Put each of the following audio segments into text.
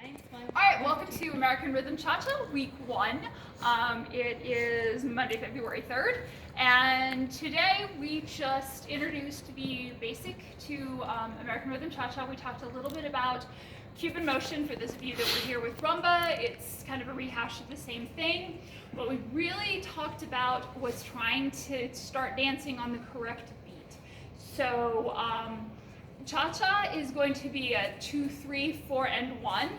All right, welcome to American Rhythm Cha-Cha, week 1. It is Monday, February 3rd, and today we just introduced the basic to American Rhythm Cha-Cha. We talked a little bit about Cuban motion for those of you that were here with rumba. It's kind of a rehash of the same thing. What we really talked about was trying to start dancing on the correct beat. So Cha-Cha is going to be a 2, 3, 4, and 1.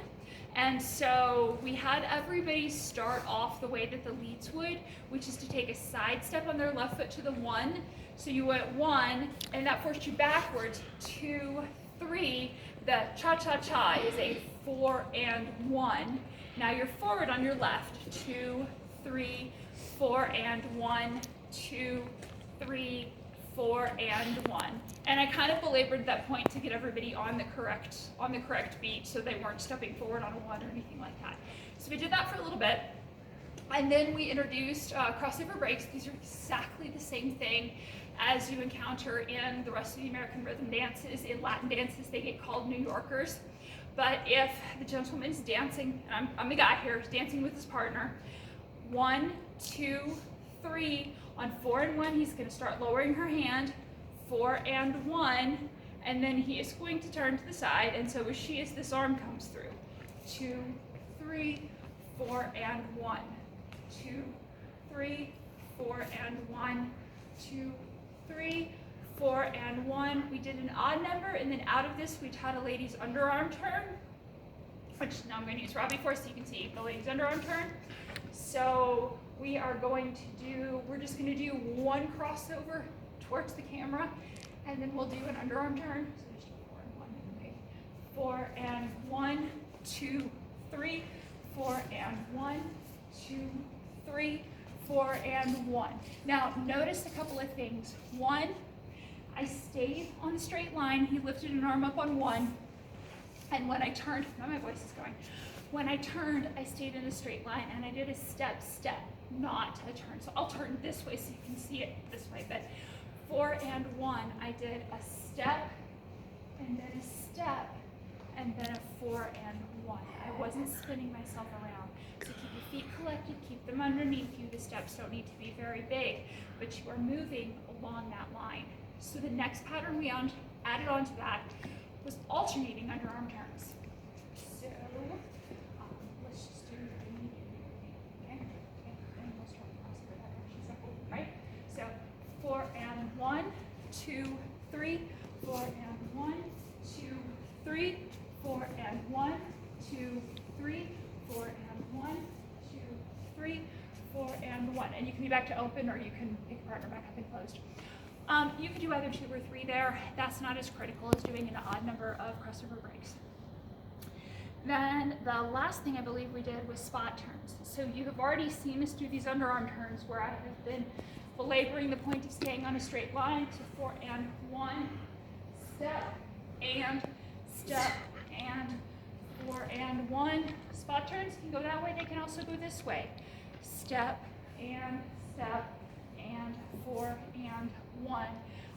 And so we had everybody start off the way that the leads would, which is to take a side step on their left foot to the 1. So you went 1, and that forced you backwards, 2, 3. The cha-cha-cha is a 4 and 1. Now you're forward on your left, 2, 3, 4 and 1, 2, 3, 4 and 1. And I kind of belabored that point to get everybody on the correct beat so they weren't stepping forward on a 1 or anything like that. So we did that for a little bit. And then we introduced crossover breaks. These are exactly the same thing as you encounter in the rest of the American rhythm dances. In Latin dances, they get called New Yorkers. But if the gentleman's dancing, and I'm the guy here, dancing with his partner, 1, 2, 3, on 4 and 1, he's going to start lowering her hand, 4 and 1, and then he is going to turn to the side, and so as this arm comes through. 2, 3, 4 and 1, 2, 3, 4 and 1, 2, 3, 4 and 1. We did an odd number, and then out of this we taught a lady's underarm turn, which now I'm going to use Robbie for so you can see the lady's underarm turn. So we are going to do, we're just going to do 1 crossover towards the camera, and then we'll do an underarm turn. So there's 4 and 1. Okay. 4 and 1, 2, 3, 4 and 1, 2, 3, 4 and 1. Now notice a couple of things. 1, I stayed on a straight line. He lifted an arm up on 1, and when I turned, now my voice is going. When I turned, I stayed in a straight line, and I did a step, not a turn. So I'll turn this way so you can see it this way. But 4 and 1, I did a step, and then a step, and then a 4 and 1. I wasn't spinning myself around. So keep your feet collected, keep them underneath you. The steps don't need to be very big, but you are moving along that line. So the next pattern we added on to that was alternating underarm turns. So let's just do okay? And we'll start crossover that direction. So, right? So 4 and 1, 2, 3, 4 and 1, 2, 3, 4 and 1, 2, 3, 4 and 1, 2, 3, 4 and 1. And you can be back to open, or you can pick your partner back up and closed. You could do either 2 or 3 there. That's not as critical as doing an odd number of crossover breaks. Then the last thing I believe we did was spot turns. So you have already seen us do these underarm turns where I have been belaboring the point of staying on a straight line. So 4 and 1, step, and 4 and 1. Spot turns can go that way. They can also go this way. Step, and 4 and 1.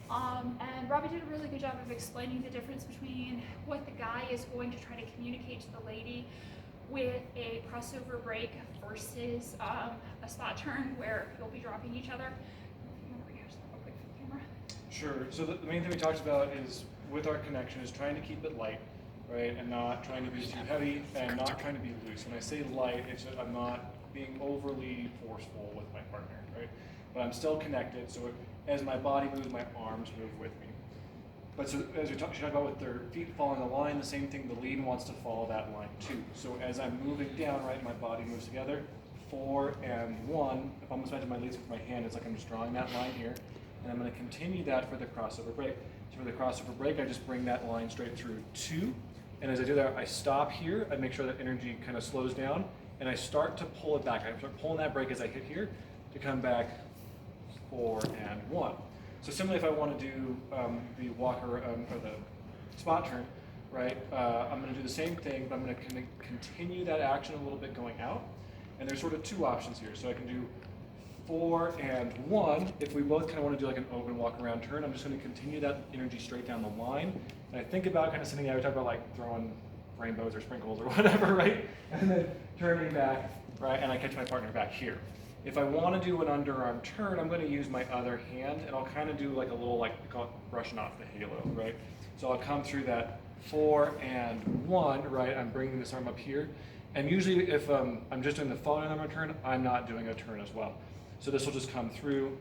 And Robbie did a really good job of explaining the difference between what the guy is going to try to communicate to the lady with a crossover break versus a spot turn where you'll be dropping each other. You want to rehash that real quick for the camera? Sure. So the main thing we talked about is with our connection is trying to keep it light, right, and not trying to be too heavy and not trying to be loose. When I say light, it's just, I'm not being overly forceful with my partner, right? But I'm still connected, so as my body moves, my arms move with me. But so as she talked about with their feet following the line, the same thing, the lead wants to follow that line too. So as I'm moving down, right, my body moves together, 4 and 1. If I'm imagine my leads with my hand, it's like I'm just drawing that line here. And I'm going to continue that for the crossover break. So for the crossover break, I just bring that line straight through 2. And as I do that, I stop here. I make sure that energy kind of slows down. And I start to pull it back. I start pulling that break as I hit here to come back 4 and 1. So similarly, if I want to do the walker or the spot turn, right, I'm going to do the same thing, but I'm going to continue that action a little bit going out. And there's sort of 2 options here. So I can do 4 and 1. If we both kind of want to do like an open walk around turn, I'm just going to continue that energy straight down the line. And I think about kind of sitting there, we talk about like throwing rainbows or sprinkles or whatever, right? And then turning back, right? And I catch my partner back here. If I want to do an underarm turn, I'm going to use my other hand, and I'll kind of do like a little, like we call it brushing off the halo, right? So I'll come through that 4 and 1, right? I'm bringing this arm up here. And usually if I'm just doing the following arm turn, I'm not doing a turn as well. So this will just come through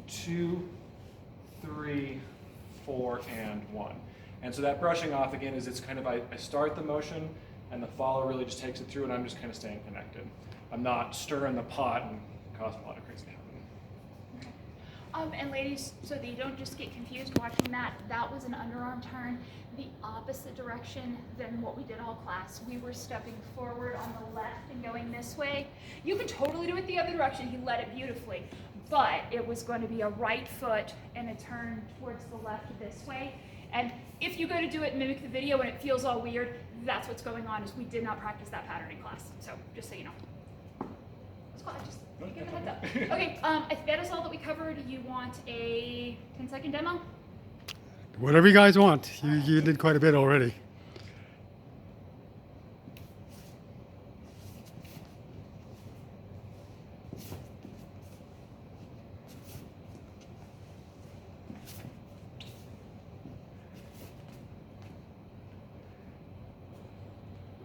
2, 3, 4, and 1. And so that brushing off again is it's kind of, I start the motion and the follow really just takes it through and I'm just kind of staying connected. I'm not stirring the pot and causing a lot of crazy happening. And ladies, so that you don't just get confused watching that, that was an underarm turn the opposite direction than what we did all class. We were stepping forward on the left and going this way. You can totally do it the other direction. He led it beautifully. But it was going to be a right foot and a turn towards the left this way. And if you go to do it and mimic the video and it feels all weird, that's what's going on, is we did not practice that pattern in class. So just so you know. Just give a heads up. Okay, I think that is all that we covered. You want a 10-second demo? Whatever you guys want. You did quite a bit already.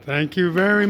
Thank you very much.